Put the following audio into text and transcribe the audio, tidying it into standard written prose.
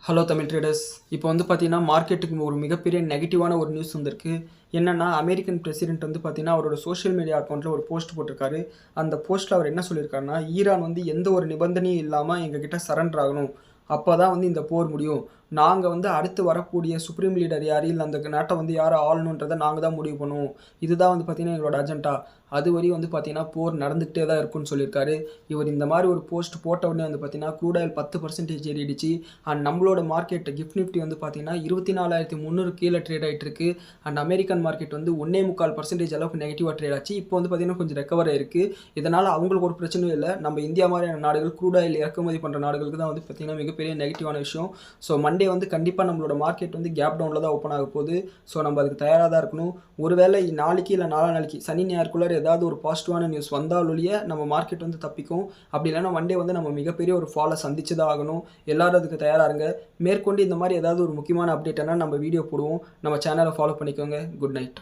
Hello Tamil traders. இப்போ வந்து பார்த்தீங்கன்னா மார்க்கெட்டுக்கு ஒரு மிகப்பெரிய நெகட்டிவான ஒரு நியூஸ் வந்திருக்கு. என்னன்னா அமெரிக்கன் பிரசிடென்ட் வந்து பார்த்தீங்கன்னா அவரோட சோஷியல் மீடியா அக்கௌண்ட்டில் ஒரு போஸ்ட் போட்டிருக்காரு. அந்த போஸ்ட்டில் அவர் என்ன சொல்லியிருக்காருன்னா, ஈரான் வந்து எந்த ஒரு நிபந்தனையும் இல்லாமல் எங்ககிட்ட சரண்டர் ஆகணும். அப்போ தான் வந்து இந்த போர் முடியும். நாங்கள் வந்து அடுத்து வரக்கூடிய சுப்ரீம் லீடர் யார், இல்லை அந்த நாட்டை வந்து யாரை ஆளணுன்றதை நாங்கள் தான் முடிவு பண்ணுவோம். இதுதான் வந்து பார்த்தீங்கன்னா எங்களோட அஜெண்டா. அதுவரையும் வந்து பார்த்தீங்கன்னா போர் நடந்துகிட்டே தான் இருக்குன்னு சொல்லியிருக்காரு. இவர் இந்த மாதிரி ஒரு போஸ்ட் போட்ட உடனே வந்து பார்த்தீங்கன்னா க்ரூட் ஆயில் 10% ஏறிடுச்சு. அண்ட் நம்மளோட மார்க்கெட் கிஃப்ட் நிஃப்டி வந்து பார்த்தீங்கன்னா 24,300 கீழே ட்ரேட் ஆகிட்டு இருக்கு. அண்ட் அமெரிக்கன் மார்க்கெட் வந்து 1.25% அளவுக்கு நெகட்டிவாக ட்ரேட் ஆச்சு. இப்போ வந்து பார்த்தீங்கன்னா கொஞ்சம் ரெக்கவர் ஆயிருக்கு. இதனால் அவங்களுக்கு ஒரு பிரச்சனையும் இல்லை. நம்ம இந்தியா மாதிரியான நாடுகள் க்ரூட் ஆயில் இறக்குமதி பண்ணுற நாடுகளுக்கு தான் வந்து பார்த்தீங்கன்னா மிகப்பெரிய நெகட்டிவான விஷயம். ஸோ மண்டே வந்து கண்டிப்பாக நம்மளோட மார்க்கெட் வந்து கேப் டவுனில் தான் ஓப்பன் ஆக போகுது. ஸோ நம்ம அதுக்கு தயாராக தான் இருக்கணும். ஒருவேளை நாளைக்கு இல்லை நாளைக்கு சனி ஞாயிறுக்குள்ளே ஏதாவது ஒரு பாசிட்டிவான நியூஸ் வந்தாலொழிய நம்ம மார்க்கெட் வந்து தப்பிக்கும். அப்படி இல்லைன்னா மண்டே வந்து நம்ம மிகப்பெரிய ஒரு ஃபாலை சந்திச்சு தான் ஆகணும். எல்லாரும் அதுக்கு தயாராக இருங்க. மேற்கொண்டு இந்த மாதிரி ஏதாவது ஒரு முக்கியமான அப்டேட் என்ன நம்ம வீடியோ போடுவோம். நம்ம சேனலை ஃபாலோ பண்ணிக்கோங்க. Good night.